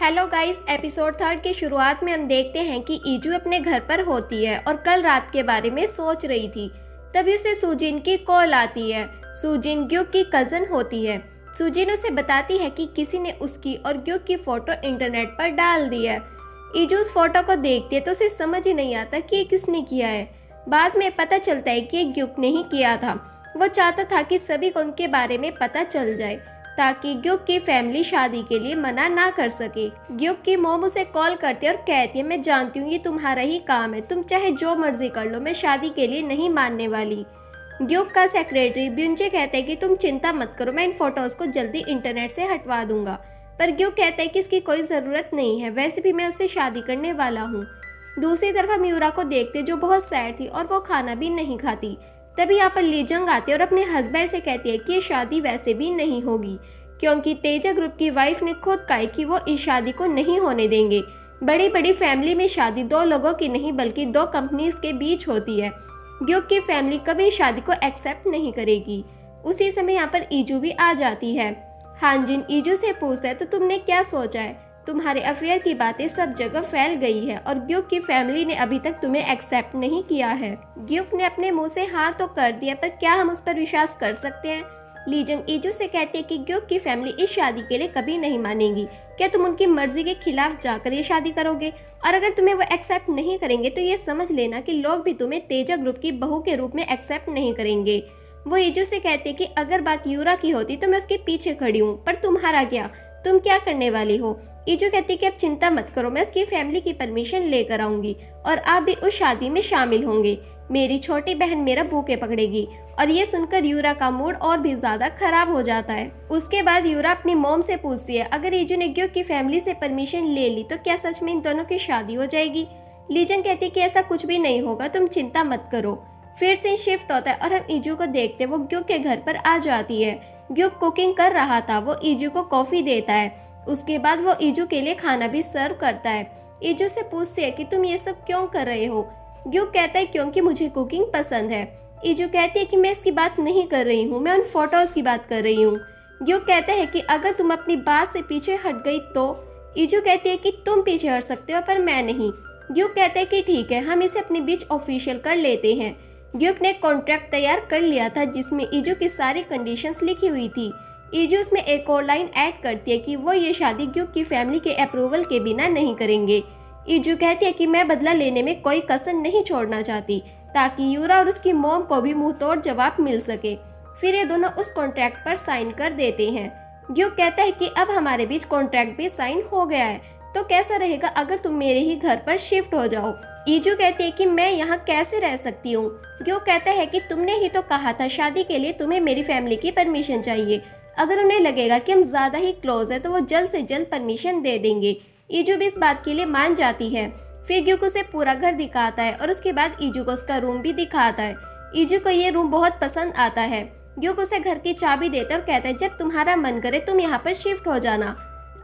Hello guys, episode 3 की शुरुआत में हम देखते हैं कि ईजू अपने घर पर होती है और कल रात के बारे में सोच रही थी। तभी उसे सुजिन की कॉल आती है। सुजिन ग्युक की कज़न होती है। सुजिन उसे बताती है कि किसी ने उसकी और ग्युक की फ़ोटो इंटरनेट पर डाल दी है। ईजू उस फोटो को देखती है तो उसे समझ ही नहीं आता कि ये किसने किया है। बाद में पता चलता है कि ये ग्युक ने ही किया था। वो चाहता था कि सभी को उनके बारे में पता चल जाए ताकि ग्युक की फैमिली शादी के लिए मना ना कर सके। ग्युक की मॉम उसे कॉल करती है और कहती है, मैं जानती हूँ ये तुम्हारा ही काम है, तुम चाहे जो मर्जी कर लो, मैं शादी के लिए नहीं मानने वाली। ग्युक का सेक्रेटरी ब्युंचे कहता है कि तुम चिंता मत करो, मैं इन फोटोज को जल्दी इंटरनेट से हटवा दूंगा। पर ग्युक कहता है कि इसकी कोई ज़रूरत नहीं है, वैसे भी मैं उससे शादी करने वाला हूँ। दूसरी तरफ हम यूरा को देखते जो बहुत सैड थी और वो खाना भी नहीं खाती। तभी यहाँ पर लीजंग आती है और अपने हस्बैंड से कहती है कि ये शादी वैसे भी नहीं होगी क्योंकि तेजा ग्रुप की वाइफ ने खुद कहा कि वो इस शादी को नहीं होने देंगे। बड़ी बड़ी फैमिली में शादी दो लोगों की नहीं बल्कि दो कंपनीज के बीच होती है। ग्युक की फैमिली कभी शादी को एक्सेप्ट नहीं करेगी। उसी समय यहाँ पर ईजू भी आ जाती है। हानजिन ईजू से पूछता है, तो तुमने क्या सोचा है? तुम्हारे अफेयर की बातें सब जगह फैल गई है और ग्युक की फैमिली ने अभी तक तुम्हें एक्सेप्ट नहीं किया है। ग्युक ने अपने मुंह से हाँ तो कर दिया, पर क्या हम उस पर विश्वास कर सकते हैं? लीजंग ईजू से कहती है कि ग्युक की फैमिली इस शादी के लिए कभी नहीं मानेगी। क्या तुम उनकी मर्जी के खिलाफ जाकर ये शादी करोगे? और अगर तुम्हें वो एक्सेप्ट नहीं करेंगे तो ये समझ लेना कि लोग भी तुम्हें तेजा ग्रुप की बहू के रूप में एक्सेप्ट नहीं करेंगे। वो ईजू से कहते कि अगर बात यूरा की होती तो मैं उसके पीछे खड़ी हूँ, पर तुम्हारा क्या? तुम क्या करने वाली हो? ईजू कहती कि अब चिंता मत करो, मैं उसकी फैमिली की परमिशन लेकर आऊंगी और आप भी उस शादी में शामिल होंगे। मेरी छोटी बहन मेरा बूके पकड़ेगी। और ये सुनकर यूरा का मूड और भी ज्यादा खराब हो जाता है। उसके बाद यूरा अपनी मॉम से पूछती है, अगर ईजू ने ग्युक की फैमिली से परमिशन ले ली तो क्या सच में इन दोनों की शादी हो जाएगी? लीजन कहती है कि ऐसा कुछ भी नहीं होगा, तुम चिंता मत करो। फिर से शिफ्ट होता है और हम ईजू को देखते वो ग्युक के घर पर आ जाती है। ग्युक कुकिंग कर रहा था, वो ईजू को कॉफी देता है। उसके बाद वो ईजू के लिए खाना भी सर्व करता है। ईजू से पूछती है कि तुम ये सब क्यों कर रहे हो? ग्युक कहता है क्योंकि मुझे कुकिंग पसंद है। ईजू कहती है कि मैं इसकी बात नहीं कर रही हूँ, मैं उन फोटोज की बात कर रही हूँ। ग्युक कहता है कि अगर तुम अपनी बात से पीछे हट गई तो? ईजू कहती है कि तुम पीछे हट सकते हो पर मैं नहीं। ग्युक कहता है कि ठीक है, हम इसे अपने बीच ऑफिशियल कर लेते हैं। ग्युक ने कॉन्ट्रैक्ट तैयार कर लिया था जिसमें ईजू की सारी कंडीशंस लिखी हुई थी। ईजू उसमें एक और लाइन ऐड करती है कि वो ये शादी ग्युक की फैमिली के अप्रूवल के बिना नहीं करेंगे। ईजू कहती है कि मैं बदला लेने में कोई कसर नहीं छोड़ना चाहती ताकि यूरा और उसकी मॉम को भी मुंह तोड़ जवाब मिल सके। फिर ये दोनों उस कॉन्ट्रैक्ट पर साइन कर देते हैं। ग्युक कहता है कि अब हमारे बीच कॉन्ट्रैक्ट भी साइन हो गया है, तो कैसा रहेगा अगर तुम मेरे ही घर पर शिफ्ट हो जाओ? ईजू कहती है कि मैं यहाँ कैसे रह सकती हूँ? ग्युक कहता है कि तुमने ही तो कहा था शादी के लिए तुम्हें मेरी फैमिली की परमिशन चाहिए। अगर उन्हें लगेगा कि हम ज़्यादा ही क्लोज है तो वो जल्द से जल्द परमिशन दे देंगे। ईजू भी इस बात के लिए मान जाती है। फिर ग्युक उसे पूरा घर दिखाता है और उसके बाद ईजू को उसका रूम भी दिखाता है। ईजू को ये रूम बहुत पसंद आता है। ग्युक उसे घर की चाबी देता है और कहता है जब तुम्हारा मन करे तुम यहाँ पर शिफ्ट हो जाना।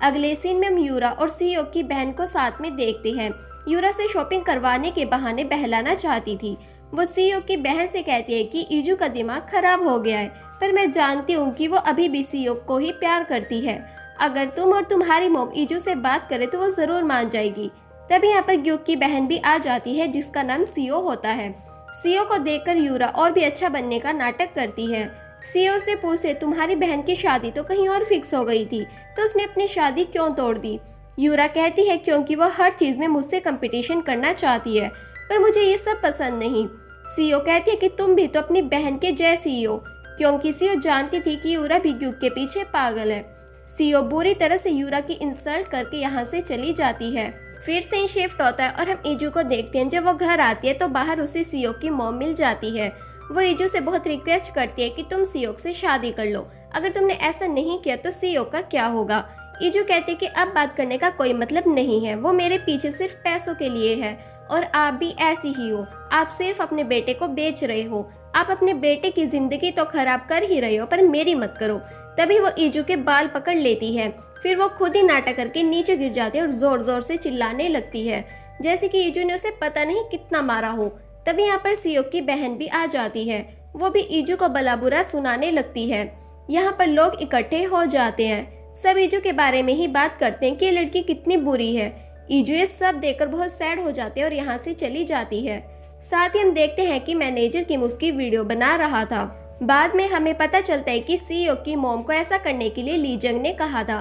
अगले सीन में हम यूरा और सीओ की बहन को साथ में देखते हैं। यूरा से शॉपिंग करवाने के बहाने बहलाना चाहती थी। वो सीओ की बहन से कहती है कि ईजू का दिमाग खराब हो गया है, पर मैं जानती हूँ कि वो अभी भी सीओ को ही प्यार करती है। अगर तुम और तुम्हारी मॉम ईजू से बात करे तो वो जरूर मान जाएगी। तभी यहाँ पर ग्युक की बहन भी आ जाती है जिसका नाम सीओ होता है। सीओ को देखकर यूरा और भी अच्छा बनने का नाटक करती है। सीओ से पूछे, तुम्हारी बहन की शादी तो कहीं और फिक्स हो गई थी, तो उसने अपनी शादी क्यों तोड़ दी? यूरा कहती है क्योंकि वह हर चीज में मुझसे कंपटीशन करना चाहती है, पर मुझे ये सब पसंद नहीं। सीओ कहती है कि तुम भी तो अपनी बहन के जैसी ही हो, क्योंकि सीओ जानती थी कि यूरा भी ग्युक के पीछे पागल है। सीओ बुरी तरह से यूरा की इंसल्ट करके यहाँ से चली जाती है। फिर से ही शिफ्ट होता है और हम ईजू को देखते हैं। जब वो घर आती है तो बाहर उसे सीओ की मॉम मिल जाती है। वो ईजू से बहुत रिक्वेस्ट करती है कि तुम सीओ से शादी कर लो, अगर तुमने ऐसा नहीं किया तो सीओ का क्या होगा? ईजू कहती है कि अब बात करने का कोई मतलब नहीं है, वो मेरे पीछे सिर्फ पैसों के लिए है और आप भी ऐसी ही हो। आप सिर्फ अपने बेटे को बेच रहे हो, आप अपने बेटे की जिंदगी तो खराब कर ही रहे हो, पर मेरी मत करो। तभी वो ईजू के बाल पकड़ लेती है। फिर वो खुद ही नाटक करके नीचे गिर जाती है और जोर जोर से चिल्लाने लगती है जैसे कि ईजू ने उसे पता नहीं कितना मारा हो। तभी यहाँ पर सीओ की बहन भी आ जाती है। वो भी ईजू को भला बुरा सुनाने लगती है। यहाँ पर लोग इकट्ठे हो जाते हैं। सब ईजू के बारे में ही बात करते हैं कि ये लड़की कितनी बुरी है। ईजू ये सब देखकर बहुत सैड हो जाते हैं और यहाँ से चली जाती है। साथ ही हम देखते हैं कि मैनेजर किम उसकी वीडियो बना रहा था। बाद में हमें पता चलता है कि सीईओ की मॉम को ऐसा करने के लिए ली जंग ने कहा था।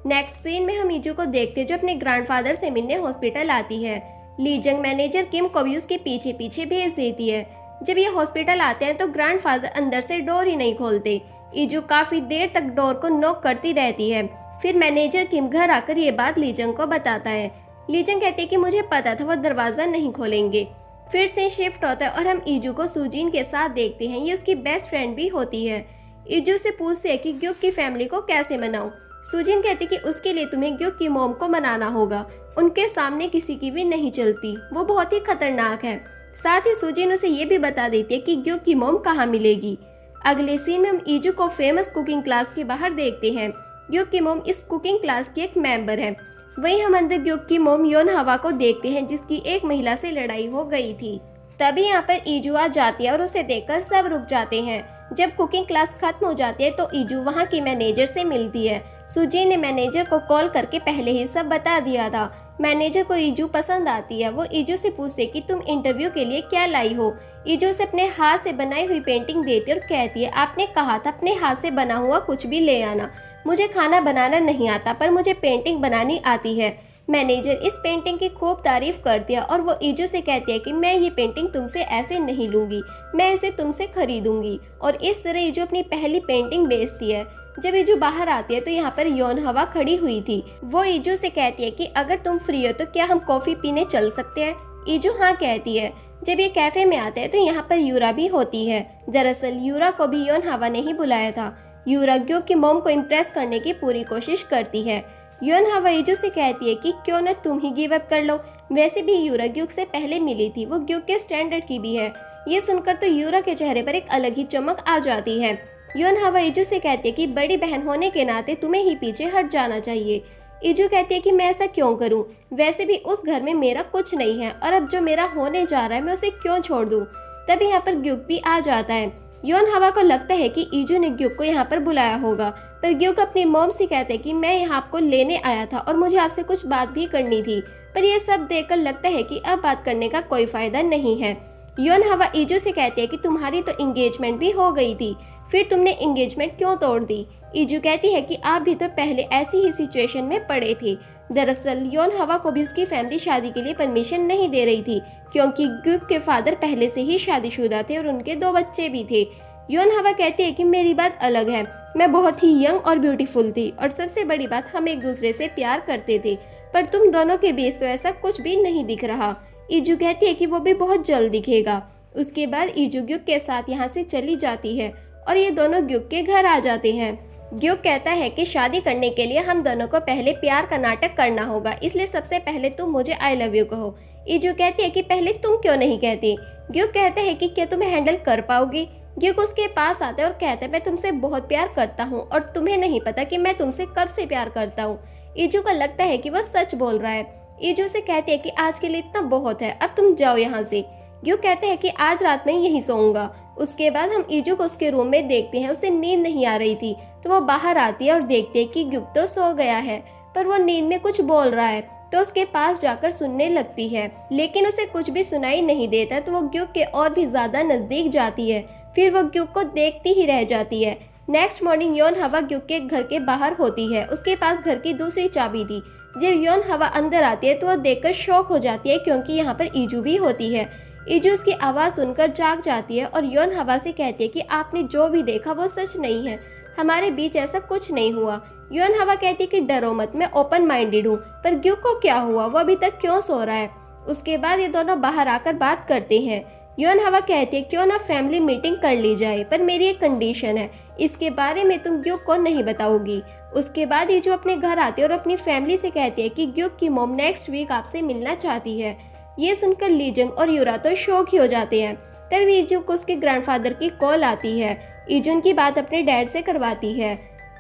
नेक्स्ट सीन में हम ईजू को देखते हैं जो अपने ग्रैंडफादर से मिलने हॉस्पिटल आती है। ली जंग मैनेजर किम को भी उसके पीछे पीछे भेज देती है। जब ये हॉस्पिटल आते हैं तो ग्रैंडफादर अंदर से डोर ही नहीं खोलते। ईजू काफी देर तक डोर को नॉक करती रहती है। फिर मैनेजर किम घर आकर ये बात ली जंग को बताता है। ली जंग कहती है कि मुझे पता था वो दरवाजा नहीं खोलेंगे। फिर से शिफ्ट होता है और हम ईजू को सुजीन के साथ देखते हैं। ये उसकी बेस्ट फ्रेंड भी होती है। ईजू से पूछते हैं कि ग्युक की फैमिली को कैसे मनाऊं। सुजीन कहती कि उसके लिए तुम्हें ग्युक की मॉम को मनाना होगा। उनके सामने किसी की भी नहीं चलती, वो बहुत ही खतरनाक है। साथ ही सुजीन उसे ये भी बता देती है कि ग्युक की मॉम कहाँ मिलेगी। अगले सीन में हम ईजू को फेमस कुकिंग क्लास के बाहर देखते हैं। ग्युक की मॉम इस कुकिंग क्लास की एक मेंबर है। वहीं हम अंदर ग्युक की मॉम योन हवा को देखते हैं जिसकी एक महिला से लड़ाई हो गई थी। तभी यहाँ पर ईजू आ जाती है और उसे देखकर सब रुक जाते हैं। जब कुकिंग क्लास खत्म हो जाती है तो ईजू वहाँ की मैनेजर से मिलती है। सुजीन ने मैनेजर को कॉल करके पहले ही सब बता दिया था। मैनेजर को ईजू पसंद आती है। वो ईजू से पूछते कि तुम इंटरव्यू के लिए क्या लाई हो। ईजू से अपने हाथ से बनाई हुई पेंटिंग देती और कहती है आपने कहा था अपने हाथ से बना हुआ कुछ भी ले आना। मुझे खाना बनाना नहीं आता पर मुझे पेंटिंग बनानी आती है। मैनेजर इस पेंटिंग की खूब तारीफ करती है और वो ईजू से कहती है कि मैं ये पेंटिंग तुमसे ऐसे नहीं लूंगी, मैं इसे तुमसे खरीदूंगी। और इस तरह ईजू अपनी पहली पेंटिंग बेचती है। जब ईजू बाहर आती है तो यहाँ पर योन हवा खड़ी हुई थी। वो ईजू से कहती है कि अगर तुम फ्री हो तो क्या हम कॉफी पीने चल सकते हैं। ईजू हाँ कहती है। जब ये कैफे में आते हैं तो यहाँ पर यूरा भी होती है। दरअसल यूरा को भी योन हवा ने ही बुलाया था। यूरा ग्युक की मॉम को इम्प्रेस करने की पूरी कोशिश करती है। योन हवा ईजू से कहती है कि क्यों न तुम ही गिव अप कर लो। वैसे भी यूरा ग्युक से पहले मिली थी, वो ग्युक के स्टैंडर्ड की भी है। ये सुनकर तो यूरा के चेहरे पर एक अलग ही चमक आ जाती है। योन हवा ईजू से कहती है कि बड़ी बहन होने के नाते तुम्हें ही पीछे हट जाना चाहिए। ईजू कहती है कि मैं ऐसा क्यों करूं, वैसे भी उस घर में मेरा कुछ नहीं है और अब जो मेरा होने जा रहा है मैं उसे क्यों छोड़ दूं। तभी यहाँ पर ग्युक भी आ जाता है। योन हवा को लगता है कि ईजू ने ग्युक को यहाँ पर बुलाया होगा, पर ग्युक अपनी मॉम से कहते हैं कि मैं यहाँ आपको लेने आया था और मुझे आपसे कुछ बात भी करनी थी। पर यह सब देखकर लगता है कि अब बात करने का कोई फायदा नहीं है। योन हवा ईजू से कहती है कि तुम्हारी तो एंगेजमेंट भी हो गई थी, फिर तुमने एंगेजमेंट क्यों तोड़ दी। ईजू कहती है कि आप भी तो पहले ऐसी ही सिचुएशन में पड़े थे। दरअसल योन हवा को भी उसकी फैमिली शादी के लिए परमिशन नहीं दे रही थी क्योंकि ग्युक के फादर पहले से ही शादीशुदा थे और उनके 2 बच्चे भी थे। योन हवा कहती है कि मेरी बात अलग है, मैं बहुत ही यंग और ब्यूटीफुल थी और सबसे बड़ी बात हम एक दूसरे से प्यार करते थे, पर तुम दोनों के बीच तो ऐसा कुछ भी नहीं दिख रहा। ईजू कहती है कि वो भी बहुत जल्द दिखेगा। उसके बाद ईजू ग्युक के साथ यहाँ से चली जाती है और ये दोनों ग्युक के घर आ जाते हैं। ग्युक कहता है कि शादी करने के लिए हम दोनों को पहले प्यार का नाटक करना होगा, इसलिए सबसे पहले तुम मुझे आई लव यू कहो। ईजू कहती है कि पहले तुम क्यों नहीं कहती। ग्युक कहता है कि क्या तुम्हें हैंडल कर पाओगी। ग्युक उसके पास आता है और कहता है मैं तुमसे बहुत प्यार करता हूँ और तुम्हें नहीं पता कि मैं तुमसे कब से प्यार करता हूँ। ईजू को लगता है कि वो सच बोल रहा है। ईजू से कहती है कि आज के लिए इतना बहुत है, अब तुम जाओ यहाँ से। ग्युक कहते हैं कि आज रात में यहीं सोऊंगा। उसके बाद हम ईजू को उसके रूम में देखते हैं। उसे नींद नहीं आ रही थी तो वो बाहर आती है और देखते है कि ग्युक तो सो गया है, पर वो नींद में कुछ बोल रहा है तो उसके पास जाकर सुनने लगती है, लेकिन उसे कुछ भी सुनाई नहीं देता। तो वो ग्युक के और भी ज्यादा नजदीक जाती है। फिर वो ग्युक को देखती ही रह जाती है। नेक्स्ट मॉर्निंग योन हवा ग्युक के घर के बाहर होती है। उसके पास घर की दूसरी चाबी थी। जब योन हवा अंदर आती है तो वो देखकर शॉक हो जाती है क्योंकि यहाँ पर ईजू भी होती है। ईजू उसकी आवाज़ सुनकर जाग जाती है और योन हवा से कहती है कि आपने जो भी देखा वो सच नहीं है, हमारे बीच ऐसा कुछ नहीं हुआ। योन हवा कहती है कि डरो मत, मैं ओपन माइंडेड हूँ। पर ग्युक को क्या हुआ, वो अभी तक क्यों सो रहा है। उसके बाद ये दोनों बाहर आकर बात करते हैं। योन हवा कहती है क्यों ना फैमिली मीटिंग कर ली जाए, पर मेरी एक कंडीशन है, इसके बारे में तुम ग्युक को नहीं बताओगी। उसके बाद ईजू अपने घर आती है और अपनी फैमिली से कहती है कि ग्युक की मॉम नेक्स्ट वीक आपसे मिलना चाहती है। ये सुनकर ली जंग और यूरा तो शॉक ही हो जाते हैं। तभी ईजू को उसके ग्रैंडफादर की कॉल आती है। ईजू उनकी बात अपने डैड से करवाती है।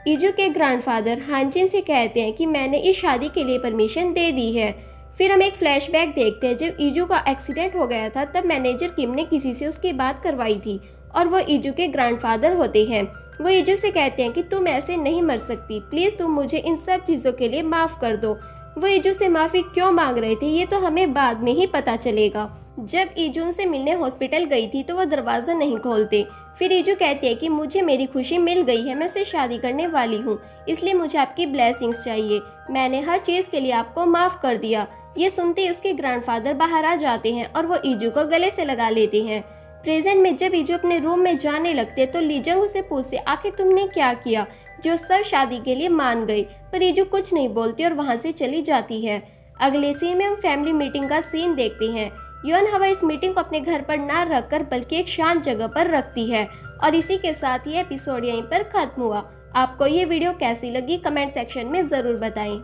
ईजू के ग्रैंडफादर हानजिन से कहते हैं कि मैंने इस शादी के लिए परमिशन दे दी है। फिर हम एक फ्लैशबैक देखते हैं। जब ईजू का एक्सीडेंट हो गया था तब मैनेजर किम ने किसी से उसकी बात करवाई थी और वो ईजू के ग्रैंडफादर होते हैं। वो ईजू से कहते हैं कि तुम ऐसे नहीं मर सकती, प्लीज तुम मुझे इन सब चीजों के लिए माफ कर दो। वो ईजू से माफी क्यों मांग रहे थे ये तो हमें बाद में ही पता चलेगा। जब ईजू उनसे मिलने हॉस्पिटल गई थी तो वो दरवाज़ा नहीं खोलते। फिर ईजू कहते हैं कि मुझे मेरी खुशी मिल गई है, मैं उससे शादी करने वाली हूँ, इसलिए मुझे आपकी ब्लेसिंग्स चाहिए। मैंने हर चीज़ के लिए आपको माफ़ कर दिया। ये सुनते ही उसके ग्रैंडफादर बाहर आ जाते हैं और वो ईजू को गले से लगा लेते हैं। प्रेजेंट में जब ईजू अपने रूम में जाने लगते तो लीजंग उसे पूछते आखिर तुमने क्या किया जो सब शादी के लिए मान गई, पर ईजू कुछ नहीं बोलती और वहाँ से चली जाती है। अगले सीन में हम फैमिली मीटिंग का सीन देखते हैं। योन हवा इस मीटिंग को अपने घर पर ना रखकर बल्कि एक शांत जगह पर रखती है। और इसी के साथ ये एपिसोड यहीं पर खत्म हुआ। आपको ये वीडियो कैसी लगी कमेंट सेक्शन में ज़रूर बताएं।